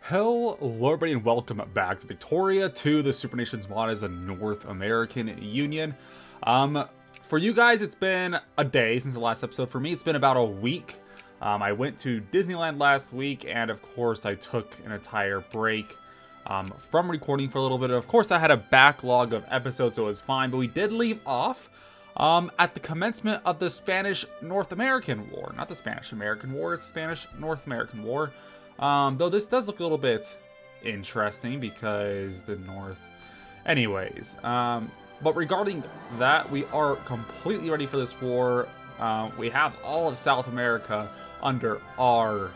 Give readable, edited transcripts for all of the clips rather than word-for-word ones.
Hello everybody and welcome back to Victoria to the Supernations mod as a North American Union. For you guys it's been a day since the last episode. For me it's been about a week. I went to Disneyland last week and of course I took an entire break from recording for a little bit. Of course I had a backlog of episodes so it was fine, but we did leave off at the commencement of the Spanish North American War. Not the Spanish American War, it's the Spanish North American War. Though this does look a little bit interesting because the North... Anyways, but regarding that, we are completely ready for this war. We have all of South America under our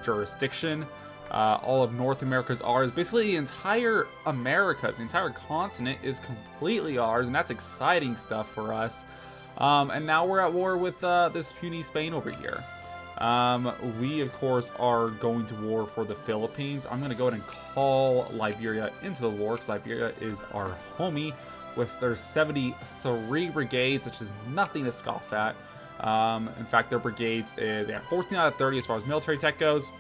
jurisdiction. All of North America is ours. Basically, the entire Americas, the entire continent is completely ours, and that's exciting stuff for us. And now we're at war with this puny Spain over here. We, of course, are going to war for the Philippines. I'm going to go ahead and call Liberia into the war because Liberia is our homie with their 73 brigades, which is nothing to scoff at. In fact, their brigades, they have 14 out of 30 as far as military tech goes,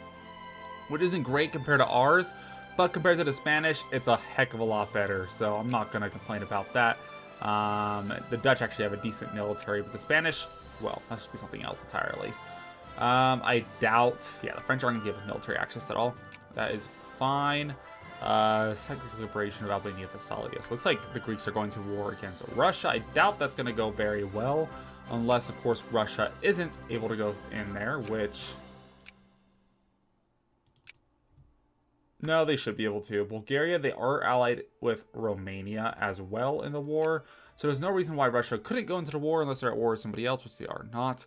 which isn't great compared to ours, but compared to the Spanish, it's a heck of a lot better, so I'm not going to complain about that. The Dutch actually have a decent military, but the Spanish, well, that should be something else entirely. I doubt, yeah, the French aren't going to give military access at all. That is fine. Cyclic liberation of Albania Thessalia. So it looks like the Greeks are going to war against Russia. I doubt that's going to go very well, unless, of course, Russia isn't able to go in there, which... No, they should be able to. Bulgaria, they are allied with Romania as well in the war. So there's no reason why Russia couldn't go into the war unless they're at war with somebody else, which they are not.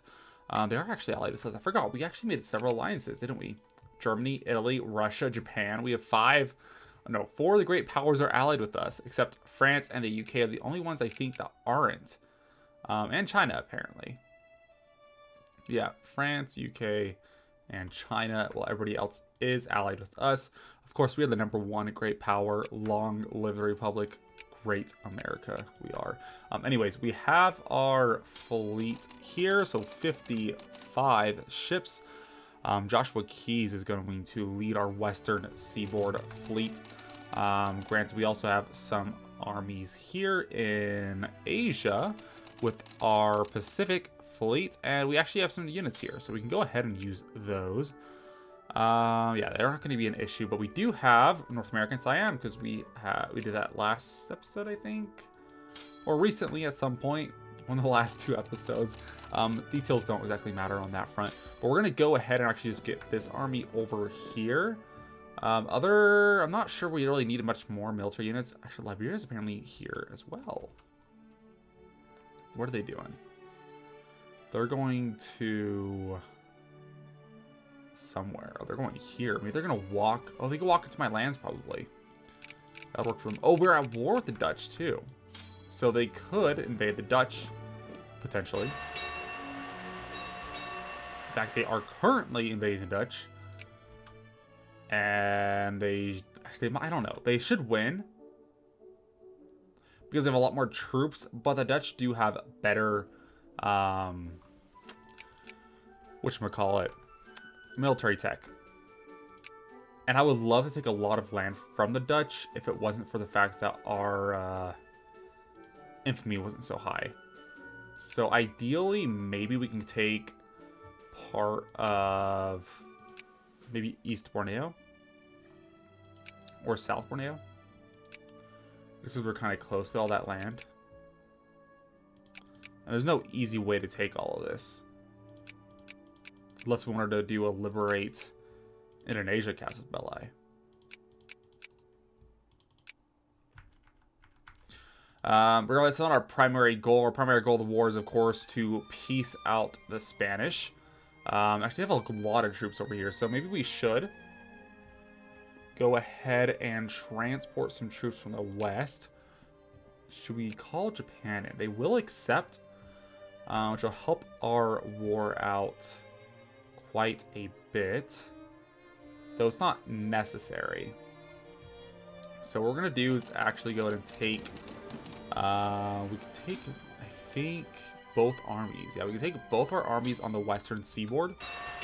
They are actually allied with us. I forgot. We actually made several alliances, didn't we? Germany, Italy, Russia, Japan. We have four of the great powers are allied with us, except France and the UK are the only ones I think that aren't. And China, apparently. Yeah, France, UK, and China. Well, everybody else is allied with us. Of course, we are the #1 great power. Long live the Republic. Great America, we are. Anyways, we have our fleet here, so 55 ships. Joshua Keyes is going to lead our western seaboard fleet. Granted, we also have some armies here in Asia with our Pacific fleet, and we actually have some units here, so we can go ahead and use those. Yeah, they're not going to be an issue, but we do have North American Siam because we did that last episode, I think, or recently at some point, one of the last 2 episodes. Details don't exactly matter on that front, but we're going to go ahead and actually just get this army over here. I'm not sure we really need much more military units. Actually, Liberia is apparently here as well. What are they doing? They're going to... somewhere. Oh, they're going here. Maybe they're gonna walk. Oh, they can walk into my lands probably. That'll work for them. Oh, we're at war with the Dutch too, so they could invade the Dutch potentially. In fact, they are currently invading the Dutch, and I don't know. They should win because they have a lot more troops, but the Dutch do have better whatchamacallit, military tech. And I would love to take a lot of land from the Dutch if it wasn't for the fact that our infamy wasn't so high. So ideally, maybe we can take part of maybe East Borneo or South Borneo. This is we're kind of close to all that land. And there's no easy way to take all of this. Unless we wanted to do a liberate Indonesia Casus Belli. Regardless, it's not our primary goal. Our primary goal of the war is, of course, to peace out the Spanish. Actually, I have a lot of troops over here, so maybe we should go ahead and transport some troops from the west. Should we call Japan in? They will accept, which will help our war out quite a bit, though it's not necessary. So what we're gonna do is actually go ahead and take we can take, I think, both armies. Yeah, we can take both our armies on the western seaboard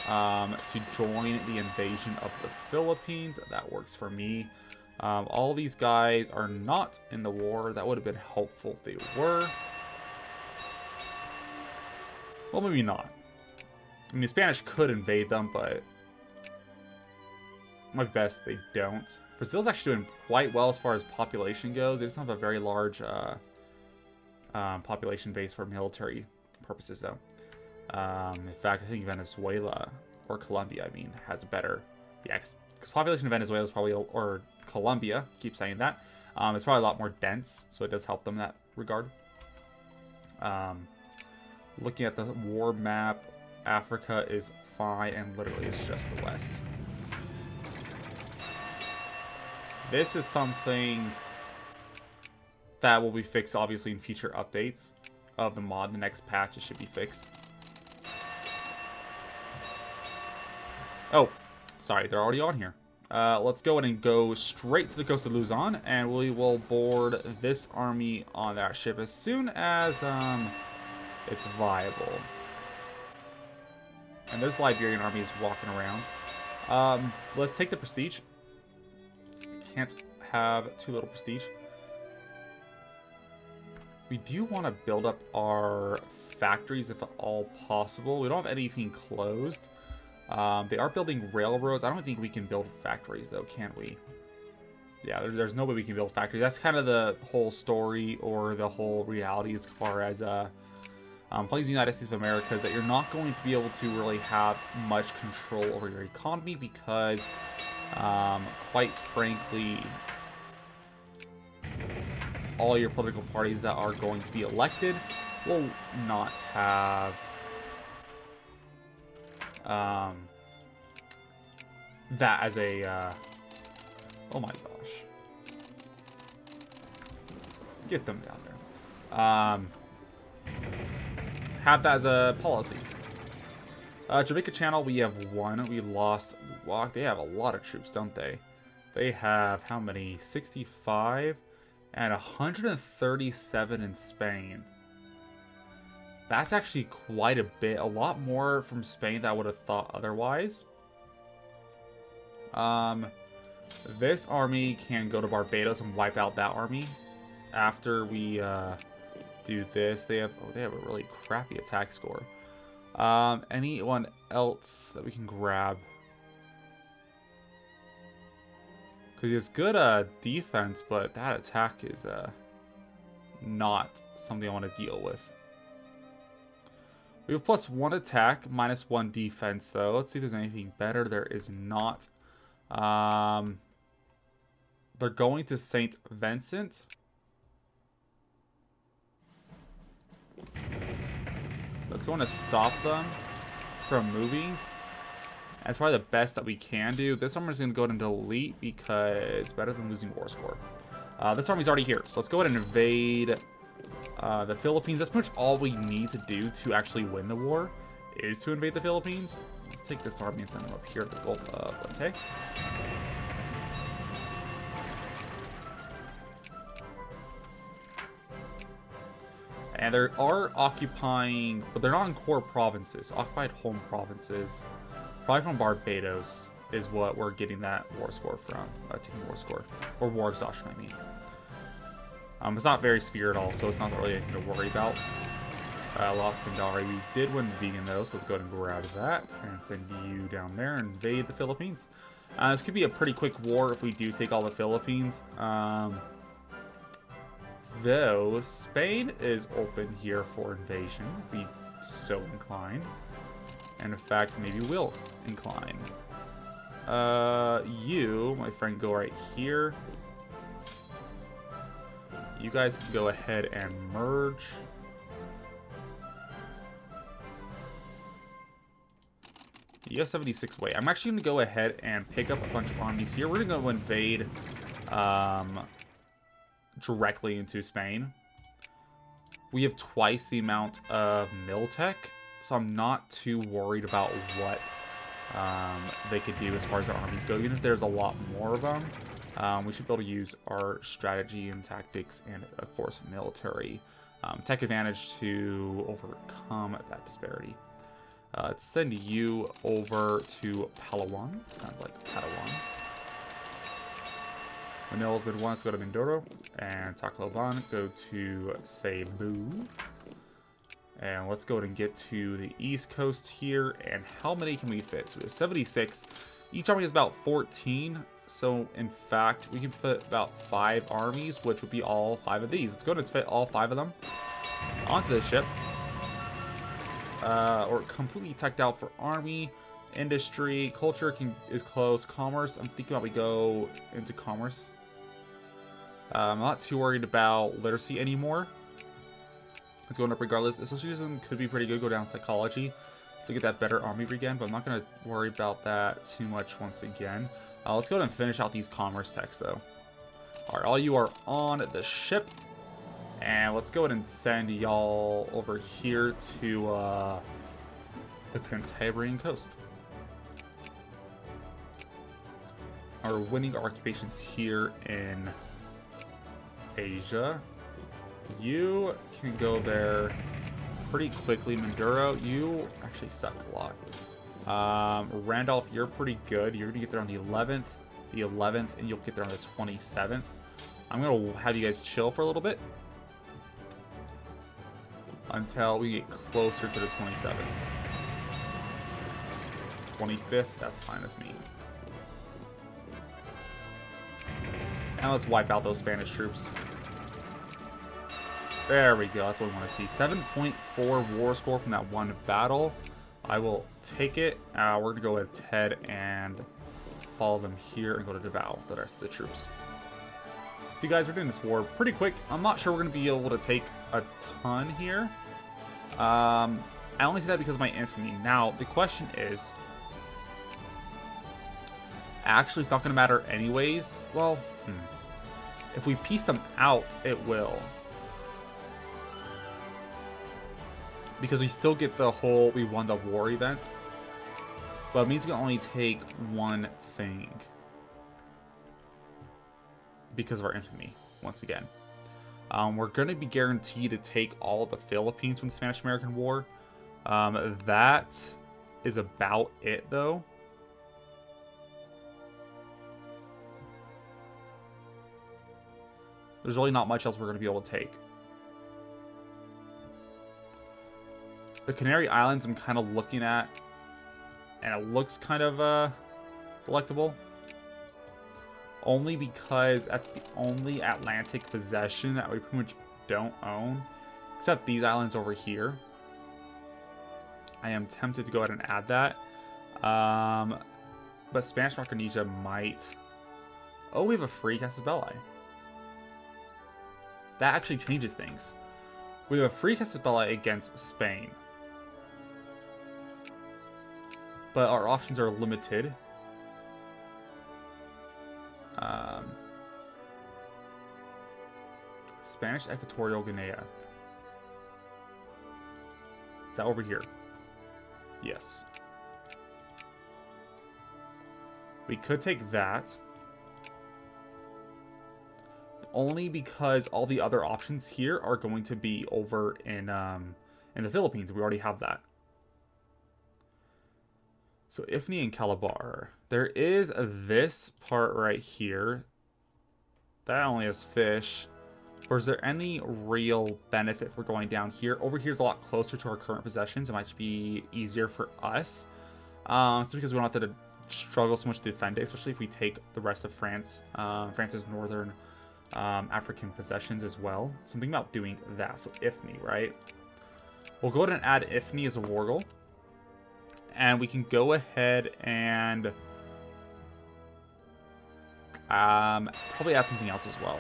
to join the invasion of the Philippines. That works for me. All these guys are not in the war. That would have been helpful if they were. Well, maybe not. I mean, the Spanish could invade them, but my best they don't. Brazil's actually doing quite well as far as population goes. They just don't have a very large population base for military purposes, though. In fact, I think Venezuela, or Colombia, I mean, has a better... Yeah, because population of Venezuela is probably... Or Colombia, keep saying that. It's probably a lot more dense, so it does help them in that regard. Looking at the war map, Africa is fine, and literally it's just the West. This is something that will be fixed, obviously, in future updates of the mod. The next patch, it should be fixed. Oh, sorry, they're already on here. Let's go ahead and go straight to the coast of Luzon, and we will board this army on that ship as soon as it's viable. And there's Liberian armies walking around. Let's take the prestige. Can't have too little prestige. We do want to build up our factories if at all possible. We don't have anything closed. They are building railroads. I don't think we can build factories, though, can we? Yeah, there's no way we can build factories. That's kind of the whole story or the whole reality as far as playing the United States of America, is that you're not going to be able to really have much control over your economy because, quite frankly, all your political parties that are going to be elected will not have that as a oh my gosh, get them down there. Have that as a policy. Jamaica Channel, we have one. We lost. Wow, they have a lot of troops, don't they? They have how many? 65 and 137 in Spain. That's actually quite a bit. A lot more from Spain than I would have thought otherwise. This army can go to Barbados and wipe out that army. After we do this, they have a really crappy attack score. Anyone else that we can grab? Because it's good defense, but that attack is not something I want to deal with. We have +1 attack, -1 defense, though. Let's see if there's anything better. There is not. They're going to St. Vincent. That's going to stop them from moving. That's probably the best that we can do. This army is going to go ahead and delete because it's better than losing war score. This army's already here, so let's go ahead and invade the Philippines. That's pretty much all we need to do to actually win the war, is to invade the Philippines. Let's take this army and send them up here to the Gulf of Leyte. And they are occupying, but they're not in core provinces. Occupied home provinces, probably from Barbados, is what we're getting that war score from. Taking war score, or war exhaustion, I mean. It's not very severe at all, so it's not really anything to worry about. Lost Kandari. We did win vegan, though, so let's go ahead and grab that and send you down there and invade the Philippines. This could be a pretty quick war if we do take all the Philippines. Though Spain is open here for invasion, if we so incline. And in fact, maybe will incline. You, my friend, go right here. You guys can go ahead and merge. You have 76 weight. I'm actually going to go ahead and pick up a bunch of armies here. We're going to go invade directly into Spain. We have twice the amount of Miltech, so I'm not too worried about what they could do as far as their armies go. Even if there's a lot more of them, we should be able to use our strategy and tactics and, of course, military tech advantage to overcome that disparity. Let's send you over to Palawan. Sounds like Palawan. Manila's been one. Let's go to Mindoro. And Tacloban, go to Cebu. And let's go ahead and get to the East Coast here. And how many can we fit? So we have 76. Each army has about 14. So, in fact, we can fit about 5 armies, which would be all 5 of these. Let's go ahead and fit all 5 of them onto the ship. Or completely teched out for army, industry, culture is close, commerce. I'm thinking about we go into commerce. I'm not too worried about literacy anymore. It's going up regardless. Associatism could be pretty good. Go down psychology to get that better army regen, but I'm not going to worry about that too much once again. Let's go ahead and finish out these commerce techs though. Alright, all you are on the ship. And let's go ahead and send y'all over here to the Cantabrian coast. Are winning our occupations here in Asia. You can go there pretty quickly. Mindoro, you actually suck a lot. Randolph, you're pretty good. You're gonna get there on the 11th, and you'll get there on the 27th. I'm gonna have you guys chill for a little bit until we get closer to the 27th. 25th, that's fine with me. Now let's wipe out those Spanish troops. There we go, that's what we want to see. 7.4 war score from that one battle. I will take it. We're going to go with Ted and follow them here and go to Davao, the rest of the troops. See guys, we're doing this war pretty quick. I'm not sure we're going to be able to take a ton here. I only say that because of my infamy. Now, the question is, actually it's not going to matter anyways. Well, if we piece them out, it will. Because we still get the whole we won the war event. But it means we can only take one thing. Because of our infamy, once again. We're going to be guaranteed to take all of the Philippines from the Spanish-American War. That is about it, though. There's really not much else we're going to be able to take. The Canary Islands I'm kind of looking at, and it looks kind of delectable. Only because that's the only Atlantic possession that we pretty much don't own. Except these islands over here. I am tempted to go ahead and add that. But Spanish Micronesia might... Oh, we have a free Casus Belli. That actually changes things. We have a free Casus Belli against Spain. But our options are limited. Spanish Equatorial Guinea. Is that over here? Yes. We could take that. Only because all the other options here are going to be over in the Philippines. We already have that. So Ifni and Calabar. There is this part right here. That only has fish. Or is there any real benefit for going down here? Over here is a lot closer to our current possessions. It might be easier for us. So because we don't have to struggle so much to defend it, especially if we take the rest of France, France's northern African possessions as well. Something about doing that. So Ifni, right? We'll go ahead and add Ifni as a war goal. And we can go ahead and probably add something else as well.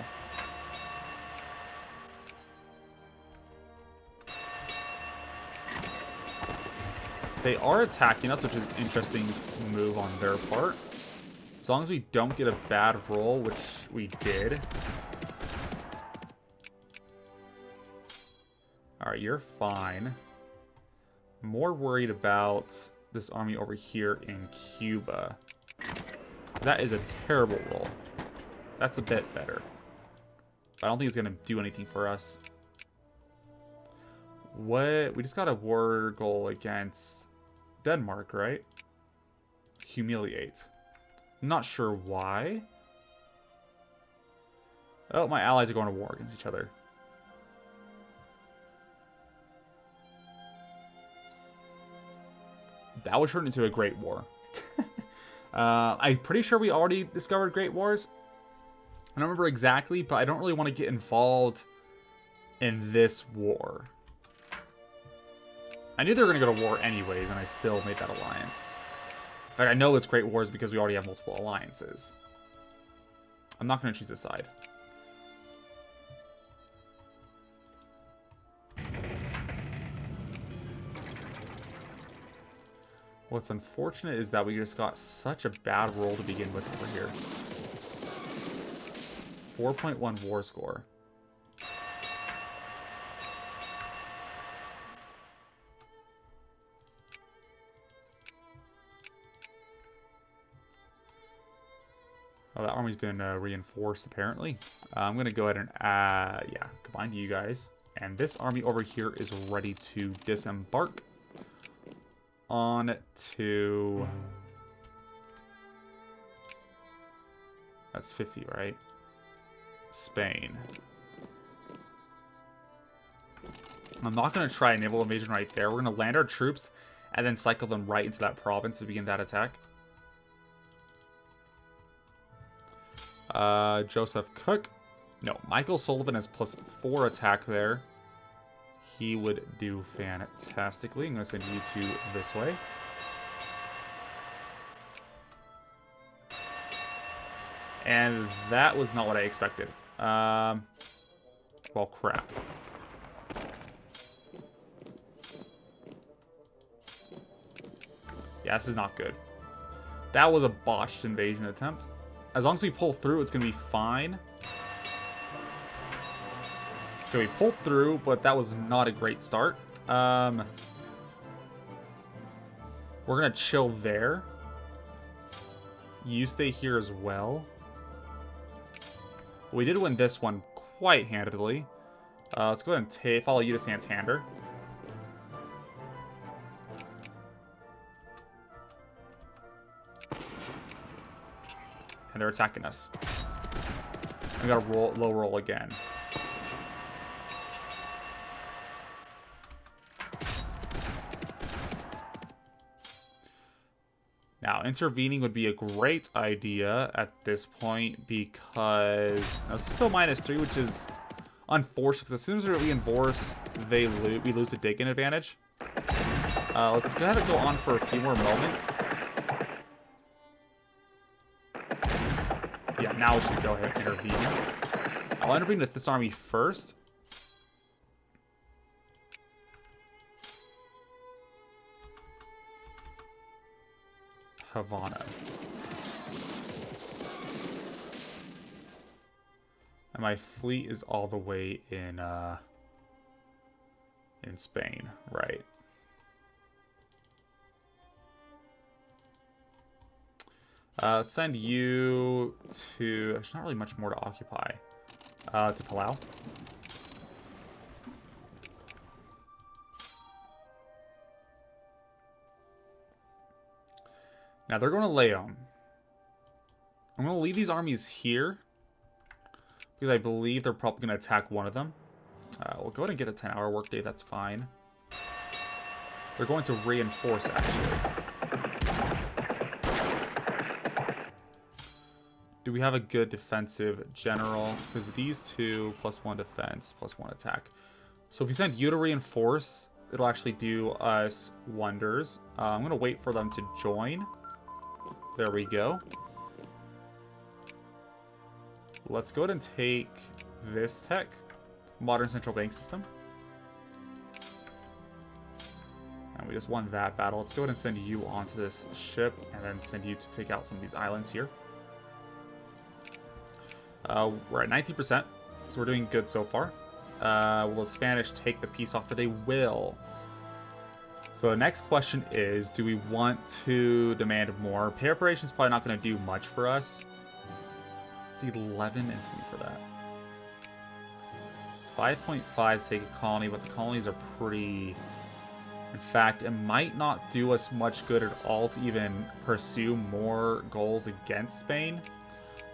They are attacking us, which is an interesting move on their part. As long as we don't get a bad roll, which we did. Alright, you're fine. More worried about this army over here in Cuba. That is a terrible roll. That's a bit better. I don't think it's going to do anything for us. What? We just got a war goal against Denmark, right? Humiliate. I'm not sure why. Oh, my allies are going to war against each other. That would turn into a great war. I'm pretty sure we already discovered great wars. I don't remember exactly, but I don't really want to get involved in this war. I knew they were going to go to war anyways, and I still made that alliance. In fact, I know it's great wars because we already have multiple alliances. I'm not going to choose a side. What's unfortunate is that we just got such a bad roll to begin with over here. 4.1 war score. Oh, that army's been reinforced, apparently. I'm going to go ahead and, yeah, combine you guys. And this army over here is ready to disembark on to... That's 50, right? Spain. I'm not going to try a naval invasion right there. We're going to land our troops and then cycle them right into that province to begin that attack. Joseph Cook. No, Michael Sullivan has +4 attack there. He would do fantastically. I'm going to send you two this way. And that was not what I expected. Well, crap. Yeah, this is not good. That was a botched invasion attempt. As long as we pull through, it's going to be fine. So we pulled through, but that was not a great start. We're going to chill there. You stay here as well. We did win this one quite handedly. Let's go ahead and follow you to Santander. And they're attacking us. We got a low roll again. Now, intervening would be a great idea at this point because now, this is still -3, which is unfortunate because as soon as we reinforce, we lose the digging advantage. Let's go ahead and go on for a few more moments. Yeah, now we should go ahead and intervene. I'll intervene with this army first. Havana. And my fleet is all the way in Spain, right? Let's send you to... There's not really much more to occupy. To Palau. Now they're going to Leon. I'm going to leave these armies here because I believe they're probably going to attack one of them. We'll go ahead and get a 10-hour workday. That's fine. They're going to reinforce, actually. Do we have a good defensive general? Because these two, +1 defense, +1 attack. So if we send you to reinforce, it'll actually do us wonders. I'm going to wait for them to join. There we go. Let's go ahead and take this tech. Modern central bank system. And we just won that battle. Let's go ahead and send you onto this ship and then send you to take out some of these islands here. We're at 19%, so we're doing good so far. Will the Spanish take the peace offer? They will. So the next question is, do we want to demand more? Pay reparations is probably not going to do much for us. It's 11 infamy for that. 5.5 to take a colony, but the colonies are pretty In fact, it might not do us much good at all to even pursue more goals against Spain.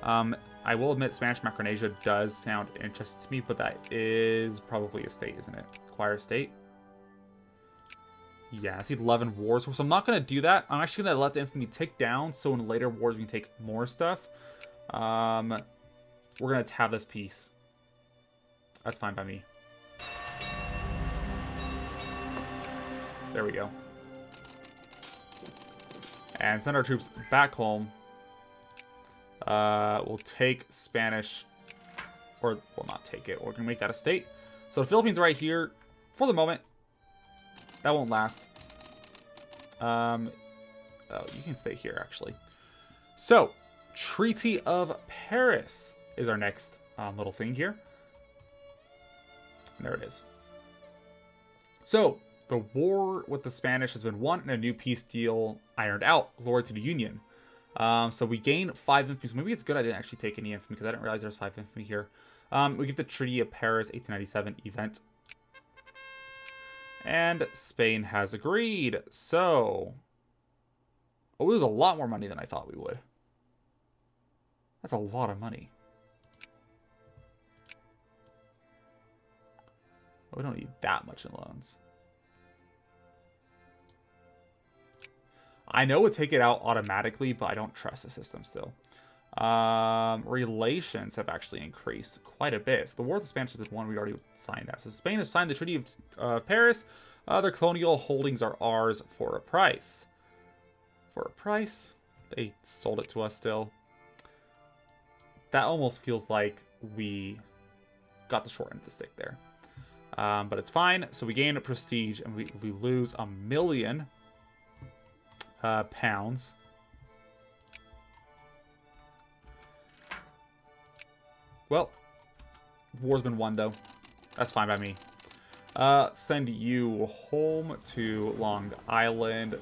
I will admit Spanish Micronesia does sound interesting to me, but that is probably a state, isn't it? Acquire a state? Yeah, it's 11 wars, so I'm not going to do that. I'm actually going to let the infamy tick down, so in later wars we can take more stuff. We're going to have this piece. That's fine by me. There we go. And send our troops back home. We'll take Spanish, or we'll not take it. We're going to make that a state. So the Philippines right here, for the moment. That won't last. Oh, you can stay here, actually. So, Treaty of Paris is our next little thing here. And there it is. So, the war with the Spanish has been won and a new peace deal ironed out. Glory to the Union. So we gain 5 infantry. So maybe it's good I didn't actually take any infantry because I didn't realize there's 5 infantry here. We get the Treaty of Paris 1897 event. And Spain has agreed. So, oh, there's a lot more money than I thought we would. That's a lot of money. We don't need that much in loans. I know it would take it out automatically, but I don't trust the system still. Relations have actually increased quite a bit. So the war with the Spanish has been won. We already signed that. So Spain has signed the Treaty of Paris. Their colonial holdings are ours for a price. For a price? They sold it to us still. That almost feels like we got the short end of the stick there. But it's fine. So we gain a prestige and we lose £1 million pounds. Well, war's been won though. That's fine by me. Send you home to Long Island.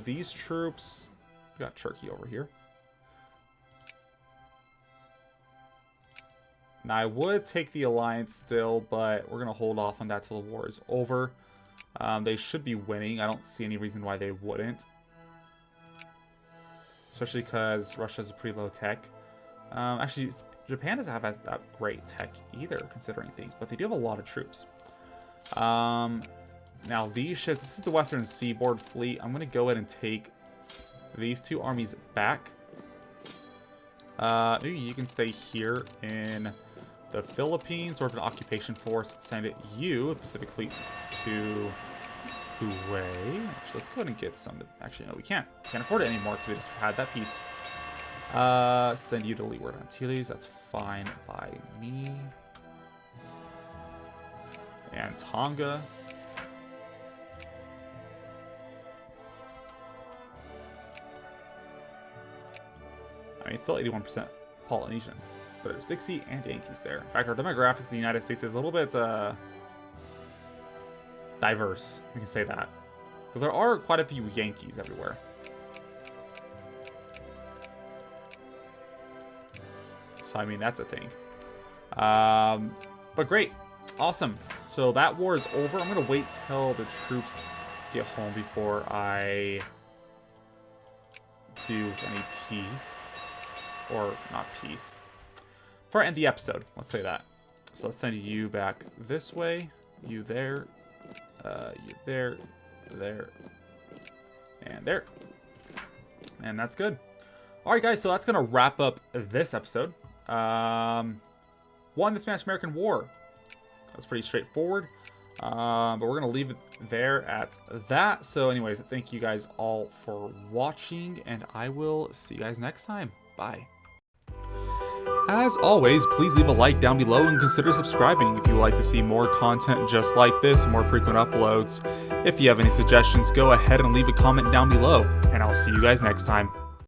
These troops, we got Turkey over here. Now I would take the alliance still, but we're gonna hold off on that till the war is over. They should be winning. I don't see any reason why they wouldn't. Especially because Russia's a pretty low tech. Actually, Japan doesn't have that great tech either, considering things, but they do have a lot of troops. Now these ships, this is the Western Seaboard Fleet. I'm going to go ahead and take these 2 armies back. Maybe you can stay here in the Philippines, or if an occupation force, send it you, Pacific Fleet, to Hue. Actually, let's go ahead and get some. Actually, no, we can't. Can't afford it anymore because we just had that piece. Send you to Leeward Antilles. That's fine by me. And Tonga. I mean, it's still 81% Polynesian. But there's Dixie and Yankees there. In fact, our demographics in the United States is a little bit diverse. We can say that. But there are quite a few Yankees everywhere. So, I mean, that's a thing. But great. Awesome. So that war is over. I'm going to wait till the troops get home before I do any peace. Or not peace. Before I end the episode. Let's say that. So let's send you back this way. You there. You there. There. And there. And that's good. Alright guys, so that's going to wrap up this episode. Won the Spanish-American War. That's pretty straightforward. But we're going to leave it there at that. So anyways, thank you guys all for watching, and I will see you guys next time. Bye. As always, please leave a like down below and consider subscribing if you would like to see more content just like this, more frequent uploads. If you have any suggestions, go ahead and leave a comment down below, and I'll see you guys next time.